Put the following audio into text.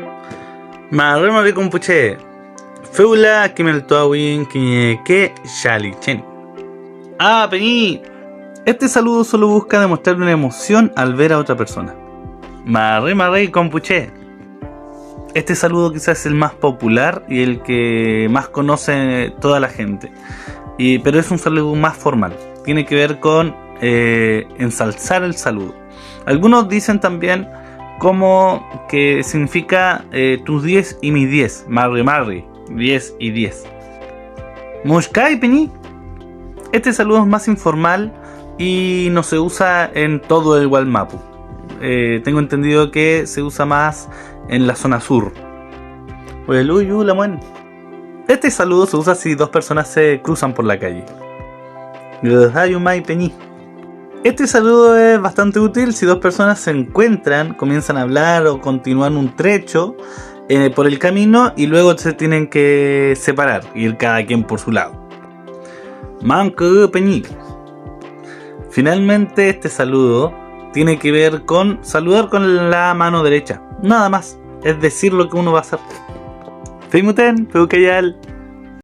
Marrema compuche. Feula Kimeltoawin Kiñeque Shalichen. Ah, Peñi. Este saludo solo busca demostrar una emoción al ver a otra persona. Marrema compuche. Este saludo quizás es el más popular y el que más conoce toda la gente. Pero es un saludo más formal. Tiene que ver con ensalzar el saludo. Algunos dicen también como que significa tus 10 y mis 10. Marri, 10 y 10. Mushkai Peñi. Este saludo es más informal y no se usa en todo el Gualmapu. Tengo entendido que se usa más en la zona sur. Este saludo se usa si dos personas se cruzan por la calle. Este saludo es bastante útil si dos personas se encuentran, comienzan a hablar o continúan un trecho por el camino y luego se tienen que separar, ir cada quien por su lado. Finalmente, este saludo tiene que ver con saludar con la mano derecha. Nada más. Es decir lo que uno va a hacer. Feimuten, Feukayal.